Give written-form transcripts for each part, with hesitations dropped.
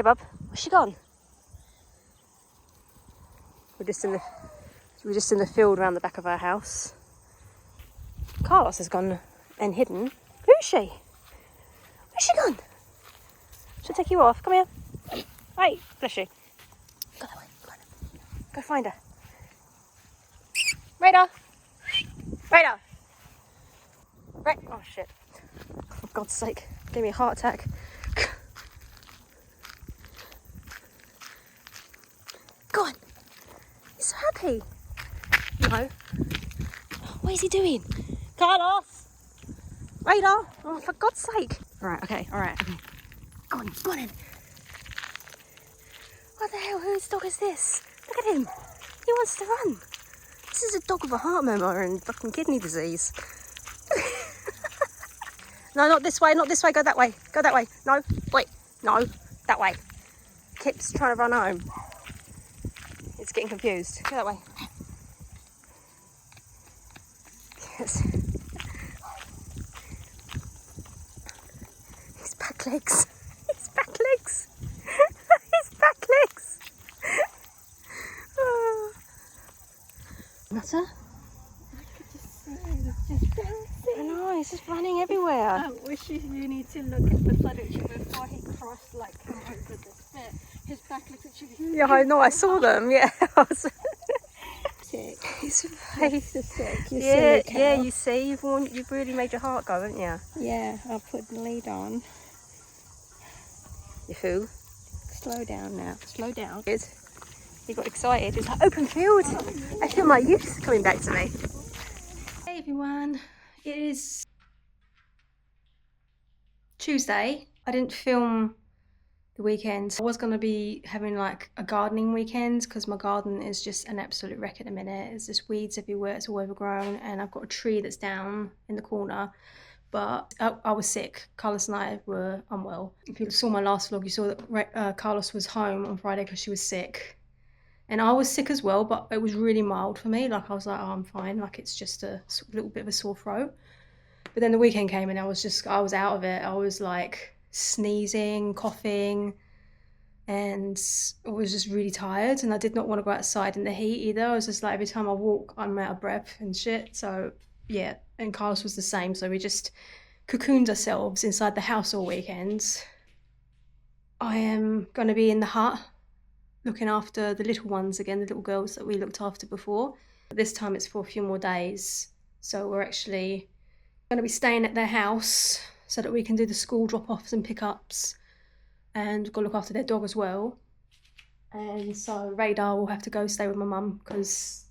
Hey, bub. Where's she gone? We're just in the field around the back of our house. Carlos has gone and hidden. Who is she? Where's she gone? She'll take you off. Come here. Hey, bless you. Go that way. Come on. Go find her. Radar. Radar. Right. Oh shit. For God's sake. Gave me a heart attack. Go on. He's so happy. No. What is he doing? Carlos! Radar! Oh, for God's sake. Alright, okay. Go on in. What the hell? Whose dog is this? Look at him. He wants to run. This is a dog with a heart murmur and fucking kidney disease. No, not this way. Go that way. No, wait. No, that way. Kip's trying to run home. It's getting confused. Go that way. Yes. His back legs. Oh. Nutter? I could just see him just bouncing. I know, he's just running everywhere. I wish you need to look at the footage before he crossed, like, come over this bit. His back looked literally... Yeah, I know, I saw them, yeah. Sick. He's He's sick. Yeah, you see, you've really made your heart go, haven't you? Yeah, I'll put the lead on. You who? Slow down now. Slow down. Good. He got excited. It's like open field. I feel my youth coming back to me. Hey everyone, it is Tuesday. I didn't film the weekend. I was going to be having like a gardening weekend because my garden is just an absolute wreck at the minute. There's just weeds everywhere, it's all overgrown, and I've got a tree that's down in the corner. But I was sick. Carlos and I were unwell. If you saw my last vlog, you saw that Carlos was home on Friday because she was sick. And I was sick as well, but it was really mild for me. Like I was like, oh, I'm fine. Like it's just a little bit of a sore throat. But then the weekend came and I was out of it. I was like sneezing, coughing, and I was just really tired. And I did not want to go outside in the heat either. I was just like, every time I walk, I'm out of breath and shit. So yeah, and Carlos was the same. So we just cocooned ourselves inside the house all weekend. I am going to be in the hut looking after the little ones again, the little girls that we looked after before. But this time it's for a few more days. So we're actually going to be staying at their house so that we can do the school drop-offs and pick-ups, and we've got to look after their dog as well. And so Radar will have to go stay with my mum because,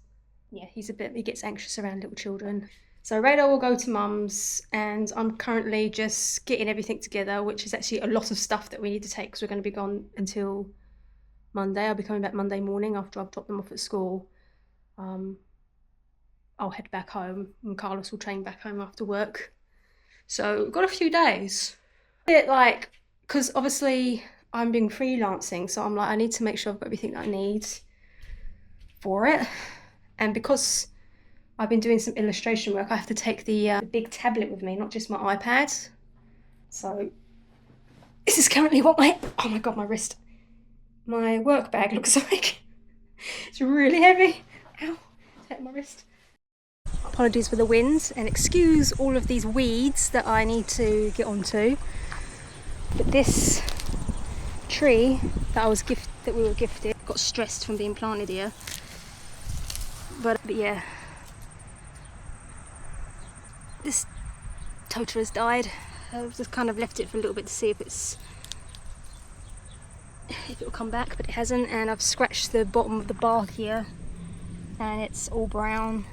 yeah, he gets anxious around little children. So Radar will go to mum's, and I'm currently just getting everything together, which is actually a lot of stuff that we need to take because we're going to be gone until Monday. I'll be coming back Monday morning after I've dropped them off at school. I'll head back home and Carlos will train back home after work. So we've got a few days. A bit like, because obviously I'm been freelancing, so I'm like, I need to make sure I've got everything that I need for it. And because I've been doing some illustration work, I have to take the big tablet with me, not just my iPad. So this is currently what oh my God, my wrist. My work bag looks like. It's really heavy. Ow, it's hurt my wrist. Apologies for the wind, and excuse all of these weeds that I need to get onto. But this tree that we were gifted got stressed from being planted here. But yeah, this toter has died. I've just kind of left it for a little bit to see if it'll come back, but it hasn't. And I've scratched the bottom of the bark here and it's all brown.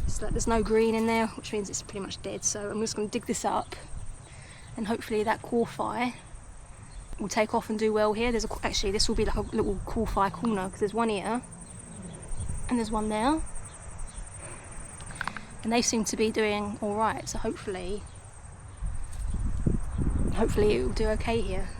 It's like there's no green in there, which means it's pretty much dead. So I'm just going to dig this up, and hopefully that quarfire will take off and do well here. Actually, this will be like a little quarfire corner because there's one here and there's one there, and they seem to be doing all right. So hopefully it will do okay here.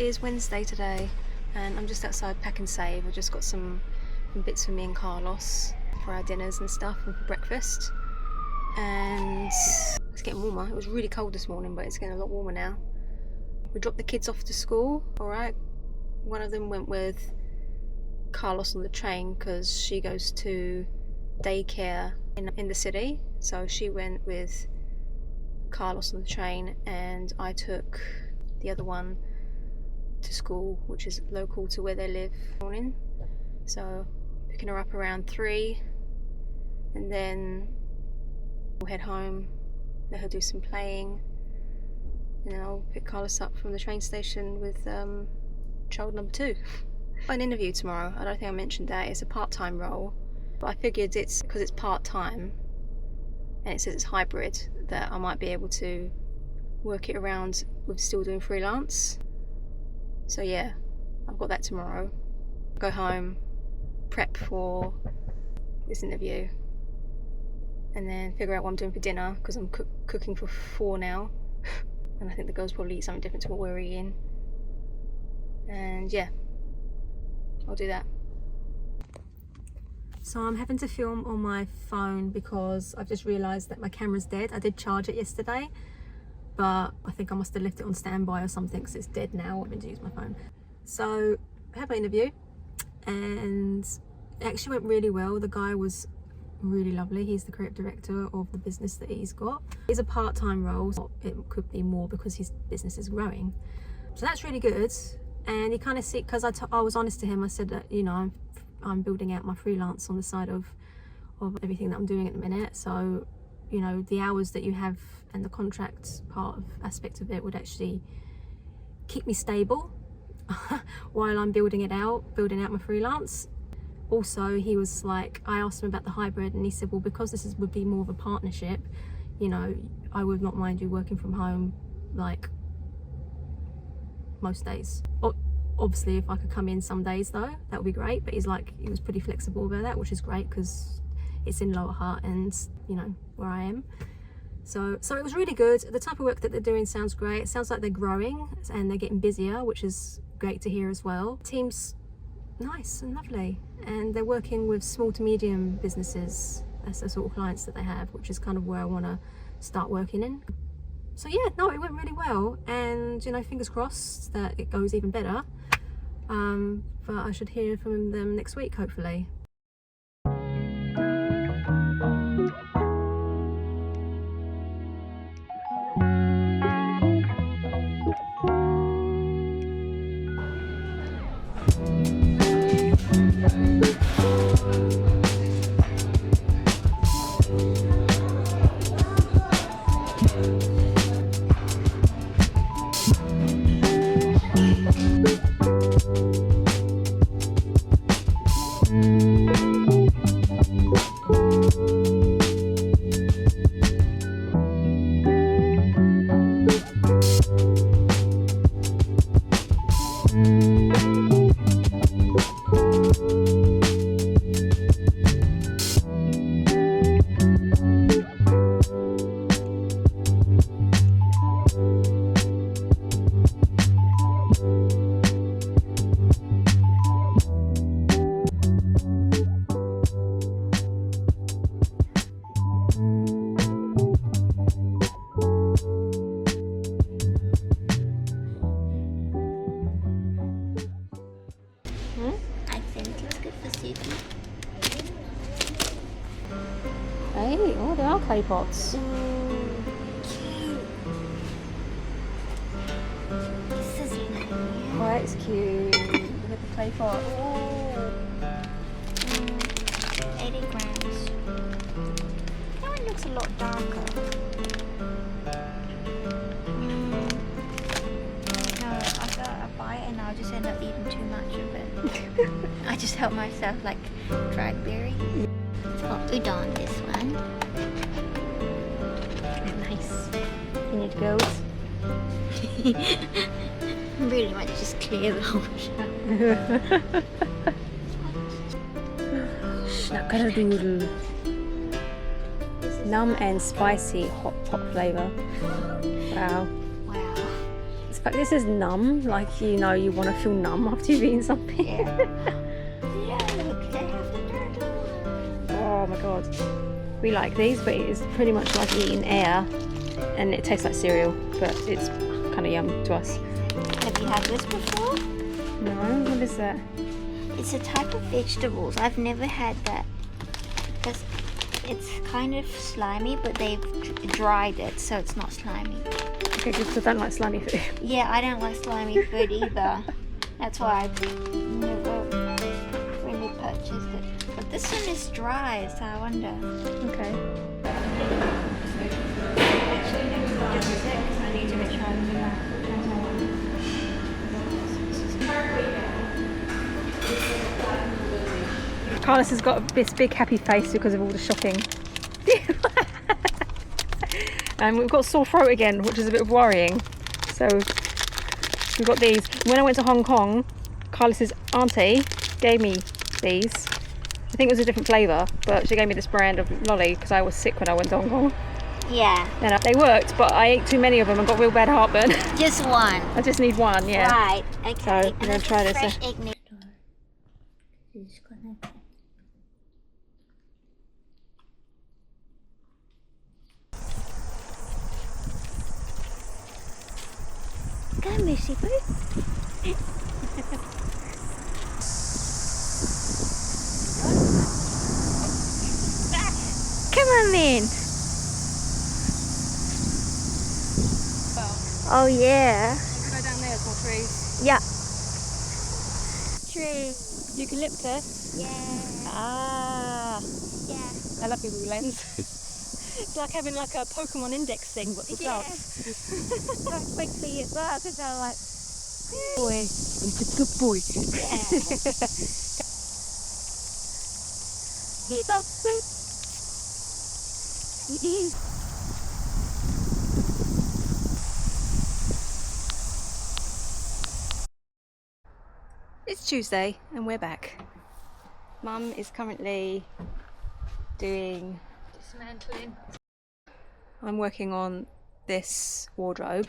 is Wednesday today, and I'm just outside Pack and Save. I just got some bits for me and Carlos for our dinners and stuff and for breakfast. And it's getting warmer. It was really cold this morning, but it's getting a lot warmer now. We dropped the kids off to school, alright. One of them went with Carlos on the train because she goes to daycare in the city. So she went with Carlos on the train, and I took the other one to school, which is local to where they live, morning. So picking her up around 3, and then we'll head home, let her do some playing, and then I'll pick Carlos up from the train station with child number 2. An interview tomorrow. I don't think I mentioned that. It's a part-time role, but I figured it's because it's part-time and it says it's hybrid, that I might be able to work it around with still doing freelance. So yeah, I've got that tomorrow. Go home, prep for this interview, and then figure out what I'm doing for dinner, because I'm cooking for 4 now and I think the girls probably eat something different to what we're eating. And yeah, I'll do that. So I'm having to film on my phone because I've just realised that my camera's dead. I did charge it yesterday, but I think I must have left it on standby or something because it's dead now. I'm going to use my phone. So I had my interview and it actually went really well. The guy was really lovely. He's the creative director of the business that he's got. It's a part-time role, so it could be more because his business is growing. So that's really good. And you kind of see, because I was honest to him. I said that, you know, I'm building out my freelance on the side of everything that I'm doing at the minute. So, you know, the hours that you have and the contract aspect of it would actually keep me stable while I'm building out my freelance. Also, he was like, I asked him about the hybrid, and he said, well, because this would be more of a partnership, you know, I would not mind you working from home like most days. Obviously, if I could come in some days though, that would be great. But he was pretty flexible about that, which is great because it's in Lower Hutt and, you know, where I am. So it was really good. The type of work that they're doing sounds great. It sounds like they're growing and they're getting busier, which is great to hear as well. Team's nice and lovely, and they're working with small to medium businesses as the sort of clients that they have, which is kind of where I want to start working in. So yeah, no, it went really well, and, you know, fingers crossed that it goes even better. But I should hear from them next week, hopefully. Hey, oh, there are clay pots. Cute. This is nice. Oh, that's cute. Look at the clay pot. Oh. 80 grams. That one looks a lot darker. No, I got a bite and I'll just end up eating too much of it. I just help myself like dried berry. For udon, this one. Nice. Can it go? I really want to just clear the whole show. Snackadoodle. Numb and spicy hot pot flavour. Wow. Wow. It's Like, this is numb, like, you know, you want to feel numb after you've eaten something. Yeah. Yeah, look, they have the turtle. Oh my god. We like these, but it's pretty much like eating air, and it tastes like cereal, but it's kind of yum to us. Have you had this before? No, what is that? It's a type of vegetables. I've never had that. Because it's kind of slimy, but they've dried it, so it's not slimy. Okay, because I don't like slimy food. Yeah, I don't like slimy food either. That's why I never really purchased it. But this one is dry, so I wonder. Okay. I need to make sure I do that. Carlos has got this big happy face because of all the shopping. And we've got sore throat again, which is a bit worrying. So we've got these. When I went to Hong Kong, Carlos's auntie gave me these. I think it was a different flavour, but she gave me this brand of lolly because I was sick when I went to Hong Kong. Yeah. And they worked, but I ate too many of them and got real bad heartburn. Just one. I just need one, yeah. Right, okay. So I'm going to try this. Fresh egg mix. Go, Missy Boo. Come on, then. Oh, yeah. Go down there, it's more trees. Yeah. Tree. Eucalyptus. Yeah. Ah. Yeah. I love your lens. It's like having like a Pokemon index thing, but for plants. So quickly as well, because I'm like, Boy, he's a good boy. yeah. He's so sweet. He is. It's Tuesday and we're back. Mum is currently doing dismantling. I'm working on this wardrobe.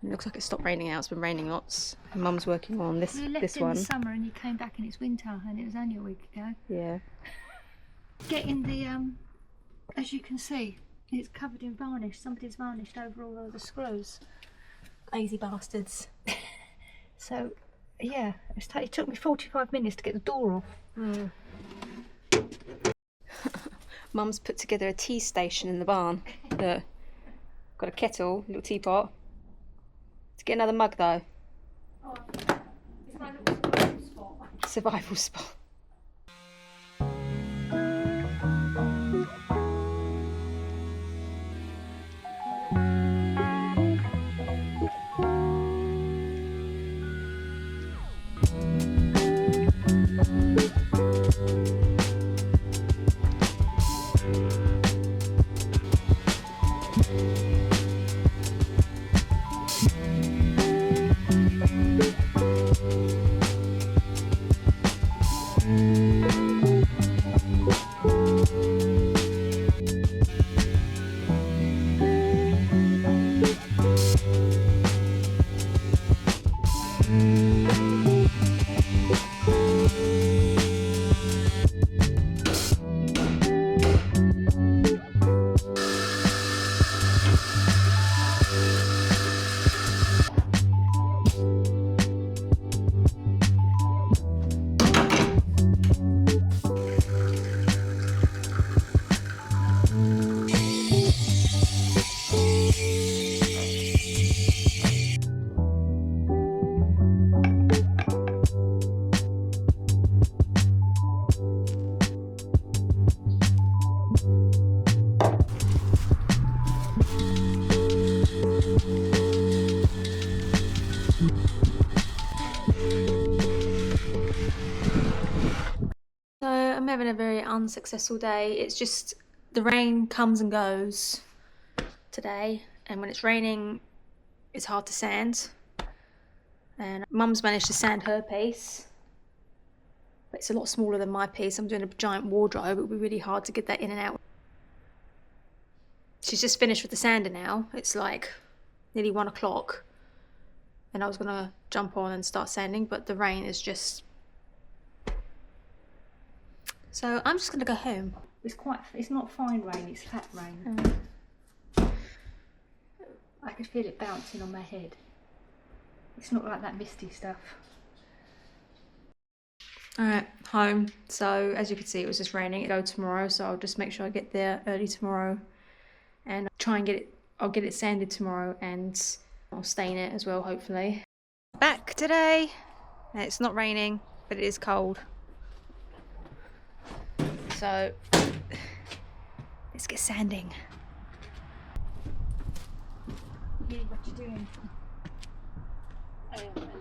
It looks like it stopped raining out. It's been raining lots. And Mum's working on this You left this in one. the summer and you came back and it's winter and it was only a week ago. Yeah. Getting the as you can see, it's covered in varnish. Somebody's varnished over all of the screws. Lazy bastards. So yeah, it took me 45 minutes to get the door off. Mm. Mum's put together a tea station in the barn. Look. Got a kettle, little teapot. To get another mug though. Oh, it's my little survival spot. Survival spot. I'm having a very unsuccessful day. It's just the rain comes and goes today, and when it's raining it's hard to sand. And Mum's managed to sand her piece, but it's a lot smaller than my piece. I'm doing a giant wardrobe. It would be really hard to get that in and out. She's just finished with the sander now. It's like nearly 1 o'clock. then I was gonna jump on and start sanding, but the rain is just... So I'm just gonna go home. It's not fine rain, it's flat rain. I could feel it bouncing on my head. It's not like that misty stuff. Alright, home. So as you can see, it was just raining. It'll go tomorrow, so I'll just make sure I get there early tomorrow and try and get it. I'll get it sanded tomorrow and I'll stain it as well, hopefully. Back today, and it's not raining, but it is cold. So let's get sanding. Yeah, what you doing? What are you doing?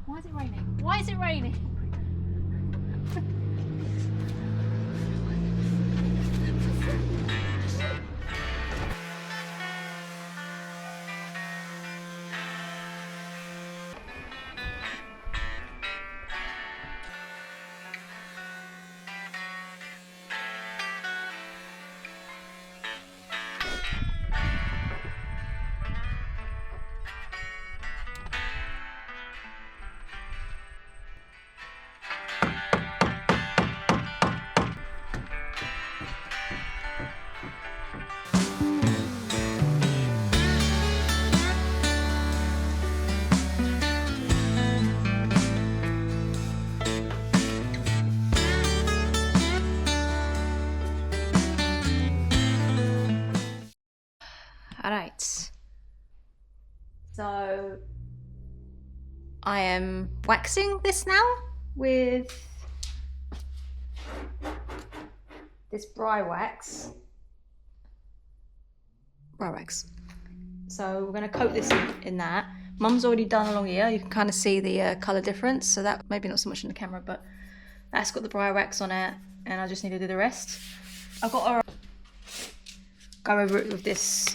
Why is it raining? Why is it raining? Alright, so I am waxing this now with this Bry wax. So we're going to coat this in that. Mum's already done along here. You can kind of see the colour difference, so that maybe not so much in the camera, but that's got the Bry wax on it, and I just need to do the rest. I've got to go over it with this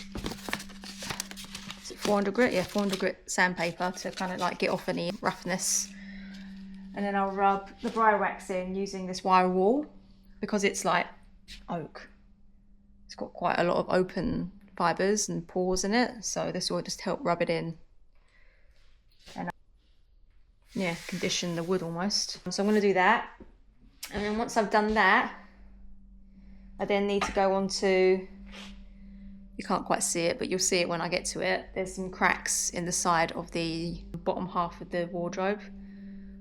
400 grit, yeah, 400 grit sandpaper to kind of like get off any roughness. And then I'll rub the Bry wax in using this wire wool because it's like oak. It's got quite a lot of open fibres and pores in it, so this will just help rub it in and yeah, condition the wood almost. So I'm going to do that, and then once I've done that, I then need to go on to... You can't quite see it, but you'll see it when I get to it. There's some cracks in the side of the bottom half of the wardrobe,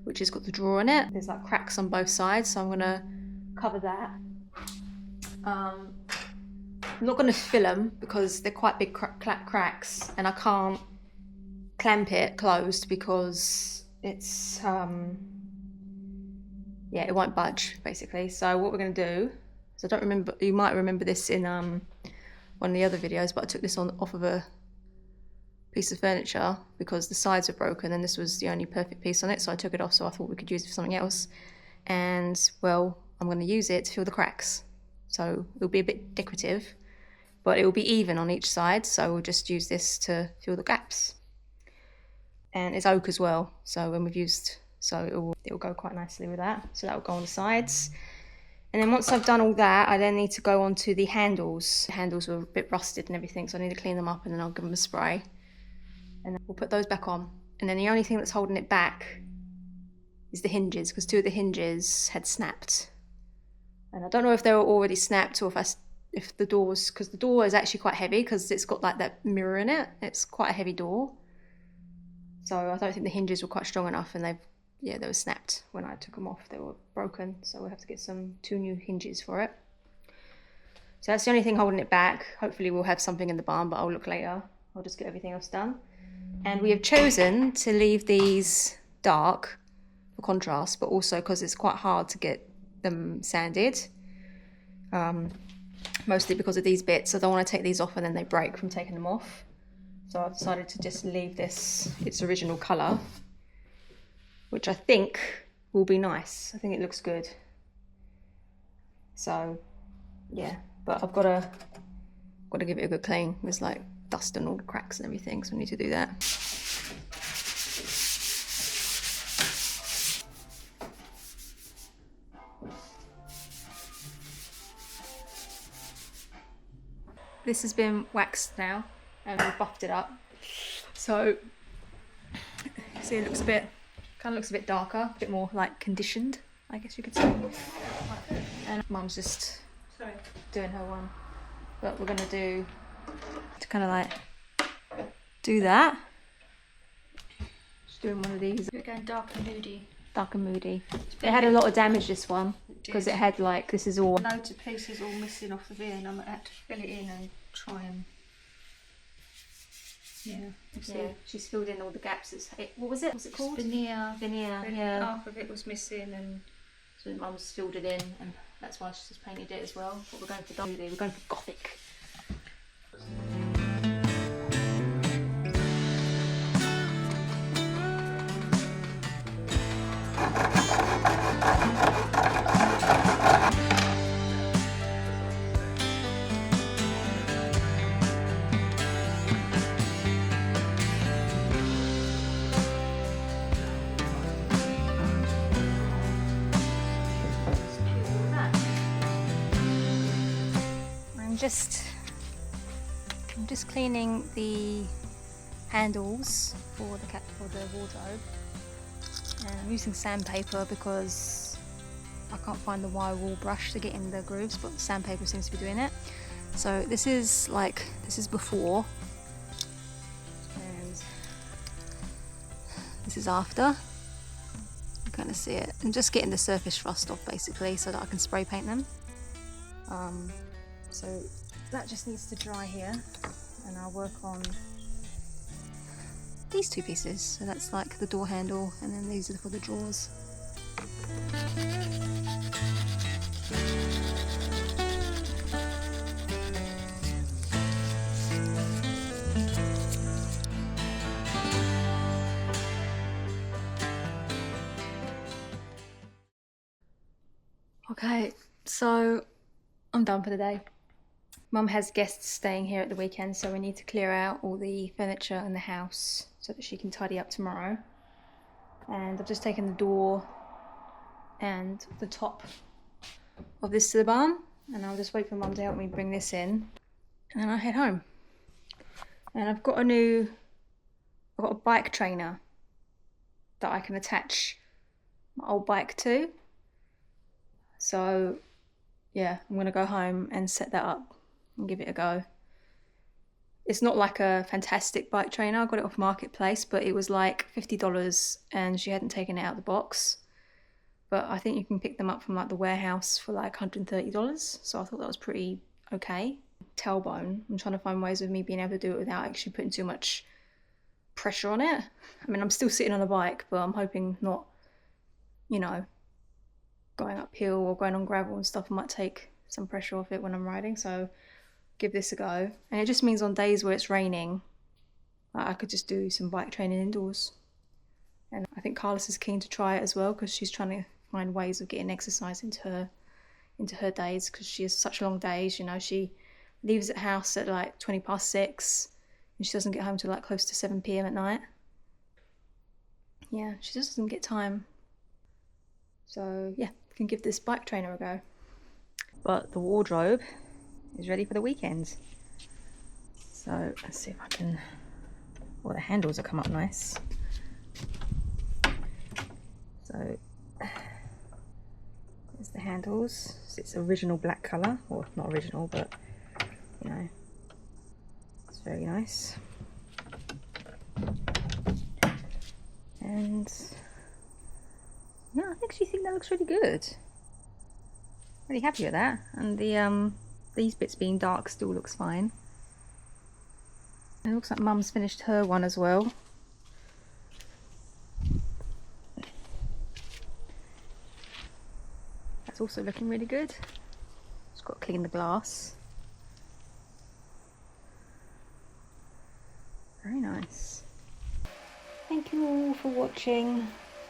which has got the drawer in it. There's like cracks on both sides, so I'm gonna cover that. I'm not gonna fill them because they're quite big cracks, and I can't clamp it closed because it's yeah, it won't budge basically. So what we're gonna do is, I don't remember, you might remember this in one of the other videos, but I took this off of a piece of furniture because the sides were broken and this was the only perfect piece on it, so I took it off, so I thought we could use it for something else. And well, I'm going to use it to fill the cracks, so it'll be a bit decorative, but it will be even on each side, so we'll just use this to fill the gaps. And it's oak as well, so when we've used, so it will go quite nicely with that, so that will go on the sides. And then once I've done all that, I then need to go on to the handles. The handles were a bit rusted and everything, so I need to clean them up, and then I'll give them a spray. And then we'll put those back on. And then the only thing that's holding it back is the hinges, because 2 of the hinges had snapped. And I don't know if they were already snapped or if the door was, because the door is actually quite heavy because it's got like that mirror in it. It's quite a heavy door. So I don't think the hinges were quite strong enough, and they were snapped when I took them off. They were broken, so we'll have to get 2 new hinges for it. So that's the only thing holding it back. Hopefully we'll have something in the barn, but I'll look later. I'll just get everything else done. And we have chosen to leave these dark for contrast, but also because it's quite hard to get them sanded. Mostly because of these bits. I don't want to take these off and then they break from taking them off. So I've decided to just leave this its original colour, which I think will be nice. I think it looks good. So yeah, but I've got to give it a good clean. There's like dust and all the cracks and everything, so we need to do that. This has been waxed now and we've buffed it up. So see, it looks a bit, kind of looks a bit darker, a bit more like conditioned, I guess you could say. And Mum's just doing her one. But we're gonna do, to kind of like do that. Just doing one of these. We're going dark and moody. Dark and moody. It had a lot of damage, this one, because it had like, this is all Loads of pieces all missing off of here, and I had to fill it in and try and she's filled in all the gaps. What was it? What's it called? veneer. Veneer. Yeah. Half of it was missing, and So Mum's filled it in, and that's why she's just painted it as well. But we're going for dark moody. We're going for gothic. I'm just cleaning the handles for the wardrobe, and I'm using sandpaper because I can't find the wire wool brush to get in the grooves, but sandpaper seems to be doing it. So this is before, and this is after. You kind of see it. I'm just getting the surface rust off basically so that I can spray paint them. So that just needs to dry here, and I'll work on these two pieces. So that's like the door handle, and then these are for the drawers. Okay, so I'm done for the day. Mum has guests staying here at the weekend, so we need to clear out all the furniture in the house so that she can tidy up tomorrow. And I've just taken the door and the top of this to the barn, and I'll just wait for Mum to help me bring this in, and then I'll head home. And I've got a bike trainer that I can attach my old bike to. So yeah, I'm gonna go home and set that up and give it a go. It's not like a fantastic bike trainer. I got it off Marketplace, but it was like $50 and she hadn't taken it out of the box. But I think you can pick them up from like the warehouse for like $130. So I thought that was pretty okay. Tailbone, I'm trying to find ways of me being able to do it without actually putting too much pressure on it. I mean, I'm still sitting on a bike, but I'm hoping not, you know, going uphill or going on gravel and stuff. I might take some pressure off it when I'm riding, so give this a go. And it just means on days where it's raining, I could just do some bike training indoors. And I think Carlos is keen to try it as well, because she's trying to find ways of getting exercise into her days, because she has such long days. You know, she leaves the house at like 6:20 and she doesn't get home till like close to 7 p.m. at night. Yeah, she just doesn't get time. So yeah, we can give this bike trainer a go. But the wardrobe is ready for the weekend. So let's see if I can, well, the handles will come up nice. So there's the handles. So it's original black colour, or not original, but you know, it's very nice. And yeah, I actually think that looks really good. Really happy with that. And the these bits being dark still looks fine. And it looks like Mum's finished her one as well. That's also looking really good. Just got to clean the glass. Very nice. Thank you all for watching.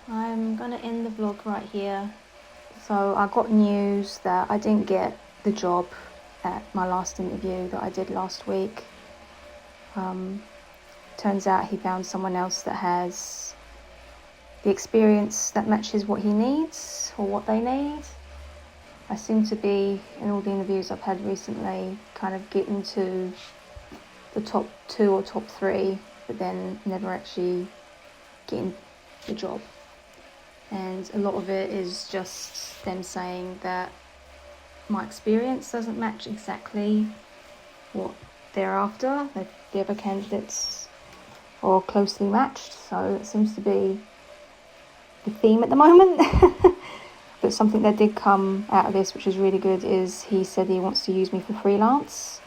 I'm gonna end the vlog right here. So I got news that I didn't get the job at my last interview that I did last week. Turns out he found someone else that has the experience that matches what he needs or what they need. I seem to be, in all the interviews I've had recently, kind of getting to the top 2 or top 3, but then never actually getting the job. And a lot of it is just them saying that my experience doesn't match exactly what they're after, that the other candidates are closely matched. So it seems to be the theme at the moment. But something that did come out of this, which is really good, is he said he wants to use me for freelance.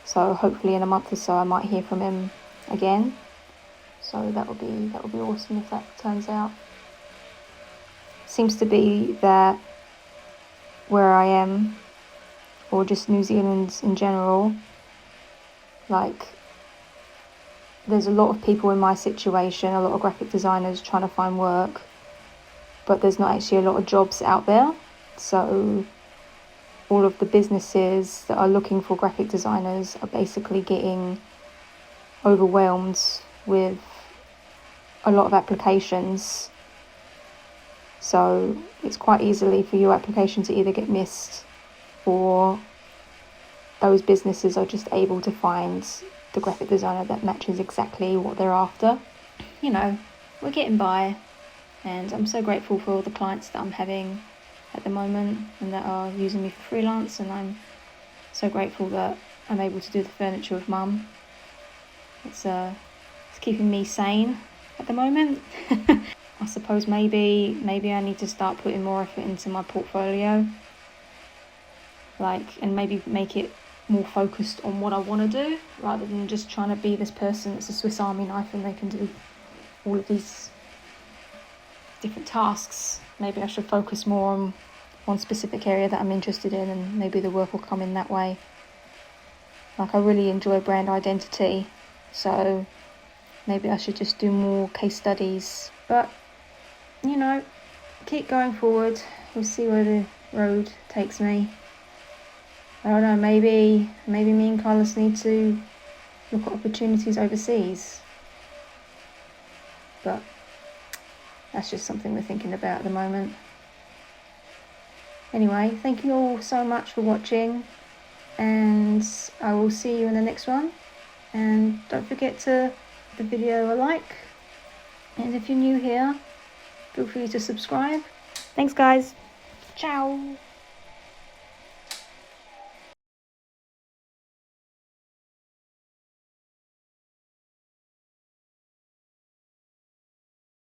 So hopefully in a month or so I might hear from him again. So that would be awesome if that turns out. Seems to be that where I am, or just New Zealand in general, like there's a lot of people in my situation, a lot of graphic designers trying to find work, but there's not actually a lot of jobs out there. So all of the businesses that are looking for graphic designers are basically getting overwhelmed with a lot of applications. So it's quite easily for your application to either get missed, or those businesses are just able to find the graphic designer that matches exactly what they're after. You know, we're getting by, and I'm so grateful for all the clients that I'm having at the moment and that are using me for freelance, and I'm so grateful that I'm able to do the furniture with Mum. It's keeping me sane at the moment. I suppose maybe I need to start putting more effort into my portfolio, and maybe make it more focused on what I want to do, rather than just trying to be this person that's a Swiss Army knife and they can do all of these different tasks. Maybe I should focus more on one specific area that I'm interested in, and maybe the work will come in that way. I really enjoy brand identity, so maybe I should just do more case studies. But keep going forward. We'll see where the road takes me. I don't know, maybe me and Carlos need to look at opportunities overseas. But that's just something we're thinking about at the moment. Anyway, thank you all so much for watching, and I will see you in the next one. And don't forget to give the video a like, and if you're new here, feel free to subscribe. Thanks guys. Ciao.